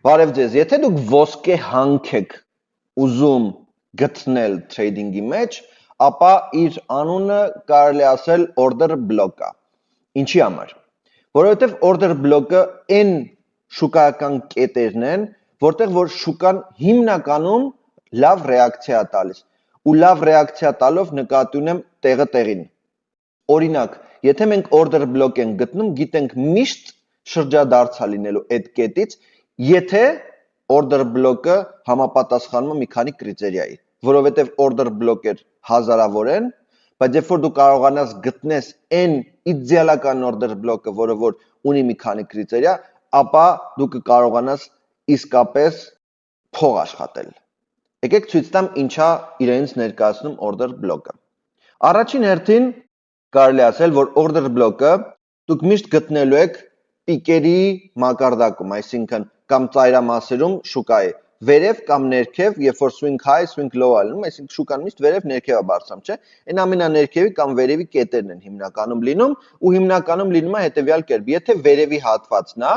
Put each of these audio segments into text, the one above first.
Բարև ձեզ, եթե դուք ոսկե հանք եք ուզում գտնել trading-ի մեջ, ապա իր անունը կարելի ասել order block-ա։ Ինչի համար։ Որովհետև order block-ը այն շուկայական կետերն են, որտեղ որ շուկան հիմնականում լավ ռեակցիա է տալիս։ Ու լավ ռեակցիա տալով նկատի ունեմ տեղը տեղին։ Օրինակ, եթե մենք order block ենք գտնում, գիտենք միշտ շրջադարձա լինելու այդ կետից, եթե order block-ը համապատասխանում է մի քանի կրիտերիայի, որովհետև order block-եր հազարավոր են, բայց երբ որ դու կարողանաս գտնես այն իդեալական order block-ը, որը որ ունի մի քանի կրիտերիա, ապա դու կկարողանաս իսկապես փող աշխատել։ Եկեք ցույց տամ ինչա իրենից ներկայացնում order block-ը։ Առաջին հերթին կարելի ասել, որ order block-ը դուք միշտ գտնելու եք պիկերի մակարդակում, այսինքն կամ ծայրամասերում շուկայի վերև կամ ներքև, երբ որ swing high, swing low ալնում, այսինքն շուկան միշտ վերև ներքև է բարձրանում, չէ՞։ Այն ամենաներքևի կամ վերևի կետերն են հիմնականում լինում ու հիմնականում լինում է հետևյալ կերպ։ Եթե վերևի հատվածն է,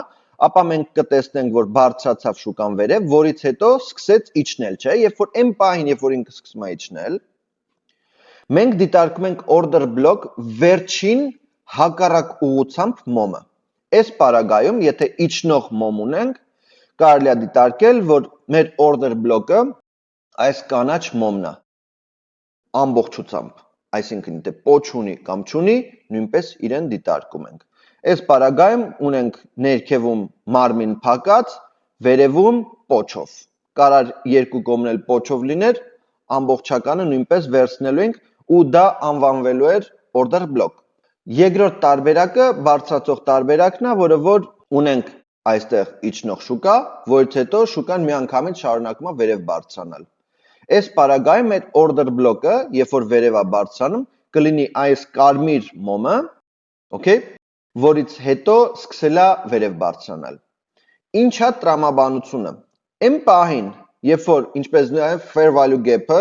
ապա մենք կտեսնենք, որ բարձրացավ շուկան վերև, որից հետո սկսեց իջնել, չէ՞։ Երբ որ այն պահին, երբ որ ինքը սկսում է իջնել, մենք դիտարկում ենք order block վերջին հակառակ ուղղությամբ մոմը։ Այս պարագայում, եթե իջնող մոմ ունենք, կարելի է դիտարկել, որ մեր order block-ը այս կանաչ մոմն է ամբողջությամբ, այսինքն եթե պոչ ունի կամ չունի, նույնպես իրեն դիտարկում ենք։ Այս պարագայում ունենք ներքևում մարմին փակած, վերևում պոչով։ Կարար երկու կողմն էլ պոչով լիներ, ամբողջականը նույնպես վերցնելու ենք ու դա անվանվելու էր order block։ Երկրորդ տարբերակը բարձրացող տարբերակն է, որը որ ունենք այստեղ իջնող շուկա, որից հետո շուկան միանգամից շարունակում է վերև բարձրանալ։ Այս պարագայում մեր order block-ը, երբ որ վերև է բարձրանում, կլինի այս կարմիր մոմը, okay, որից հետո սկսել է վերև բարձրանալ։ Ինչ է տրամաբանությունը։ Այն պահին, երբ որ ինչպես նաև fair value gap-ը,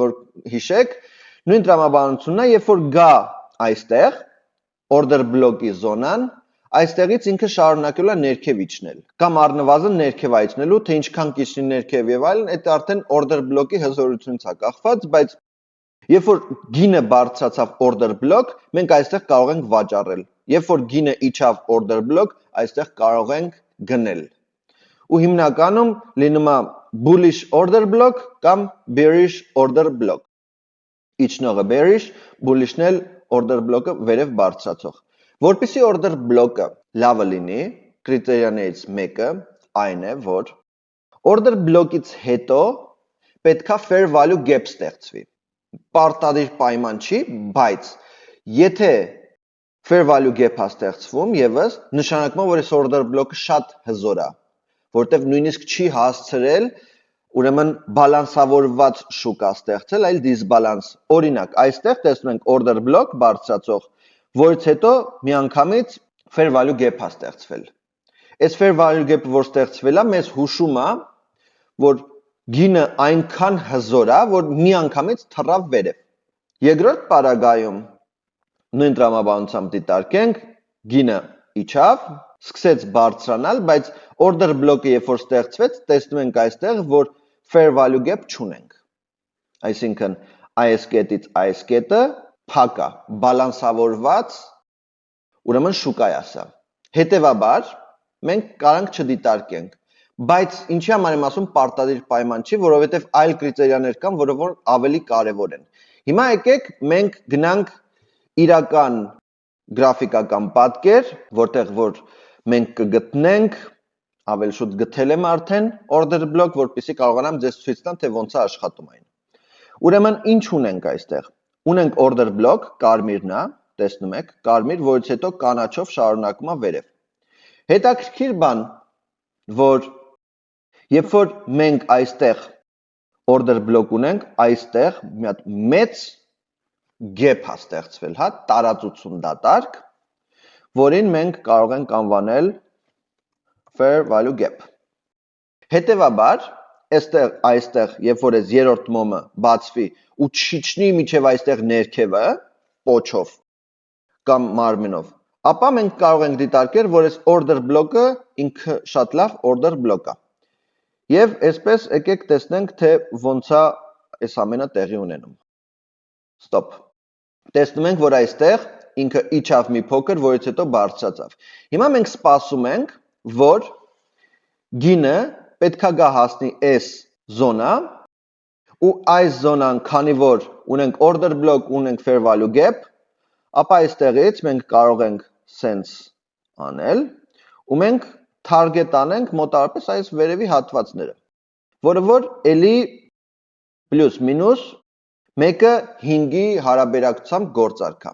որ հիշեք, նույն տրամաբանությունն է, երբ որ գա այստեղ order block-ի զոնան, այստեղից ինքը շարունակելու է ներքև իջնել, կամ առնվազն ներքև է իջնելու, թե ինչքան կիջնի ներքև եւ այլն, այդ արդեն order block-ի հզորությունից է կախված, բայց երբ որ գինը բարձրացավ order block, մենք այստեղ կարող ենք վաճառել։ Երբ որ գինը իջավ order block, այստեղ կարող ենք գնել։ Ու հիմնականում լինում է bullish order block կամ bearish order block։ Իջնողը bearish, bullish-ն էլ order block-ը վերև բարձրացող։ Որպեսզի order block-ը լավը լինի, կրիտերիաներից մեկը այն է, որ order block-ից հետո պետքա fair value gap ստեղծվի։ Պարտադիր պայման չի, բայց եթե fair value gap-ը ստեղծվում եւս նշանակում է, որ այս order block-ը շատ հզոր է, որտեղ նույնիսկ չի հասցրել ուրեմն բալանսավորված շուկա ստեղծել, այլ դիսբալանս։ Օրինակ, այստեղ տեսնում ենք order block բարձրացող, որից հետո միանգամից fair value gap-ը ստեղծվել։ Այս fair value gap-ը, որ ստեղծվել է, մեզ հուշում է, որ գինը այնքան հզոր է, որ միանգամից թռավ վերև։ Երկրորդ պարագայում նույն տրամաբանությամբ դիտարկենք, գինը իջավ, սկսեց բարձրանալ, բայց order block-ը երբ որ ստեղծվեց, տեսնում ենք այստեղ, որ fair value gap չունենք։ Այսինքն այս կետից այս կետը փակ է, բալանսավորված, ուրեմն շուկա է սա։ Հետևաբար մենք կարանք չդիտարկենք, բայց ինչի համար եմ ասում պարտադիր պայման չի, որովհետև այլ կրիտերիաներ կան, որը որ ավելի կարևոր են։ Հիմա եկեք մենք գնանք իրական գրաֆիկական պատկեր, որտեղ որ մենք կգտնենք, ավելի շուտ գտել եմ արդեն order block, որպեսզի կարողանամ ձեզ ցույց տամ, թե ոնց է աշխատում այն։ Ուրեմն ինչ ունենք այստեղ։ Ունենք order block, կարմիրն է, տեսնում եք, կարմիր, որից հետո կանաչով շարունակում է վերև։ Հետաքրքիր բան, որ երբ որ մենք այստեղ order block ունենք, այստեղ մի հատ մեծ gap է ստեղծվել, հա, տարածություն դատարկ, որին մենք կարող ենք անվանել fair value gap։ Հետևաբար, այստեղ, երբ որ այս երրորդ մոմը բացվի ու չիջնի մինչև այստեղ ներքևը, պոչով կամ մարմինով, ապա մենք կարող ենք դիտարկել, որ այս order block-ը ինքը շատ լավ order block է։ Եվ այսպես եկեք տեսնենք, թե ոնց է այս ամենը տեղի ունենում։ Stop։ Տեսնում ենք, որ այստեղ ինքը իջավ մի փոքր, որից հետո բարձրացավ։ Հիմա մենք սպասում ենք, որ գինը պետքա գա հասնի այս զոնա, ու այս զոնան, քանի որ ունենք order block, ունենք fair value gap, ապա այստեղից մենք կարող ենք sense անել, ու մենք target անենք մոտավորապես այս վերևի հատվածները, որը որ էլի պլյուս մինուս 1-ը 5-ի հարաբերակցությամբ գործարք է։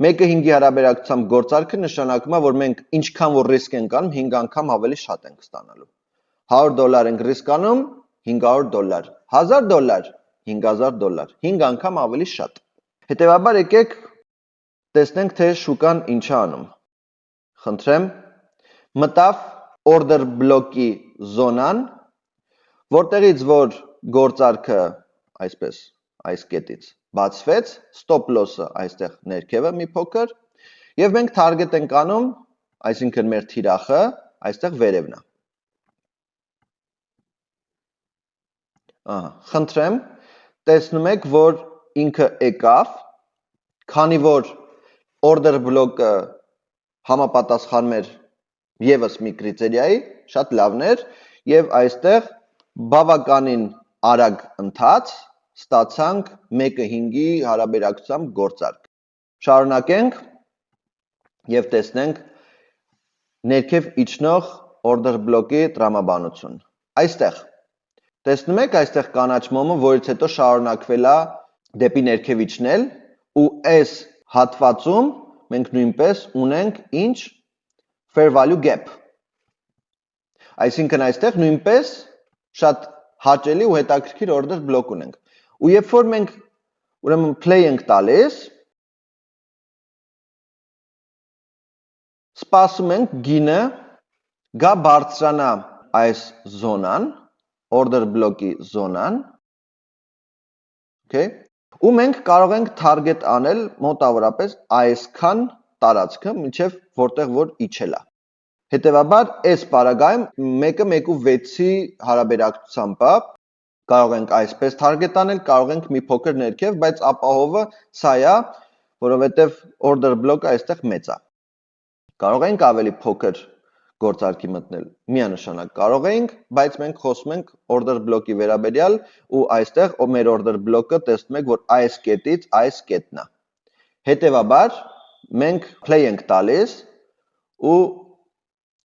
1-ը 5-ի հարաբերակցությամբ գործարքը նշանակում է, որ մենք ինչքան որ ռիսկ ենք անում, 5 անգամ ավելի շատ ենք ստանալու։ $100 ենք ռիսկ անում, $500, $1000, $5000, 5 անգամ ավելի շատ։ Հետևաբար եկեք տեսնենք, թե շուկան ինչ է անում։ Խնդրեմ, մտավ order block-ի զոնան, որտեղից որ գործարքը այսպես այս կետից բացվեց, stop loss-ը այստեղ ներքևը մի փոքր, եւ մենք target ենք անում, այսինքն մեր թիրախը այստեղ վերևն է։ Խնդրեմ, տեսնում եք, որ ինքը եկավ, քանի որ order block-ը համապատասխանում էր եւս մի կրիտերիայի, շատ լավն էր, եւ այստեղ բավականին արագ ընթաց ստացանք 1-ը 5-ի հարաբերակցությամբ գործարք։ Շարունակենք եւ տեսնենք ներքև իջնող order block-ի տրամաբանություն։ Այստեղ տեսնում եք այստեղ կանաչ մոմը, որից հետո շարունակվել է դեպի ներքև իջնել, ու այս հատվածում մենք նույնպես ունենք ինչ fair value gap։ Այսինքն այստեղ նույնպես շատ հաճելի ու հետաքրքիր order block ունենք։ Ու երբ որ մենք ուրեմն play ենք տալիս, սպասում ենք գինը գա բարձրանա այս զոնան, order block-ի զոնան, okay, ու մենք կարող ենք target անել մոտավորապես այսքան տարածքը, մինչև որտեղ որ իջել է։ Հետևաբար այս պարագայում 1-ը 1.6-ի հարաբերակցությամբ է, կարող ենք այսպես target անել, կարող ենք մի փոքր ներքև, բայց ապահովը սա է, որովհետև order block-ը այստեղ մեծ է։ Կարող ենք ավելի փոքր գործարքի մտնել, միանշանակ կարող ենք, բայց մենք խոսում ենք order block-ի վերաբերյալ ու այստեղ մեր order block-ը տեսնում եք, որ այս կետից այս կետն է։ Հետևաբար մենք play ենք տալիս ու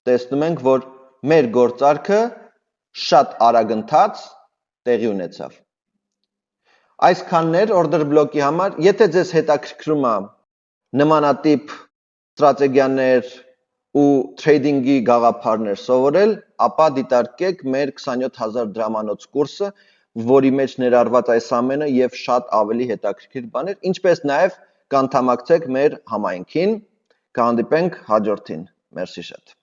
տեսնում ենք, որ մեր գործարքը շատ արագ ընթաց տեղի ունեցավ։ Այսքանն էր order block-ի համար, եթե ձեզ հետաքրքրում է նմանատիպ ստրատեգիաներ ու trading-ի գաղափարներ սովորել, ապա դիտարկեք մեր 27000 դրամանոց կուրսը, որի մեջ ներառված այս ամենը եւ շատ ավելի հետաքրքիր բաներ, ինչպես նաեւ կանդամակցեք մեր համայնքին, կհանդիպենք հաջորդին։ Մերսի շատ։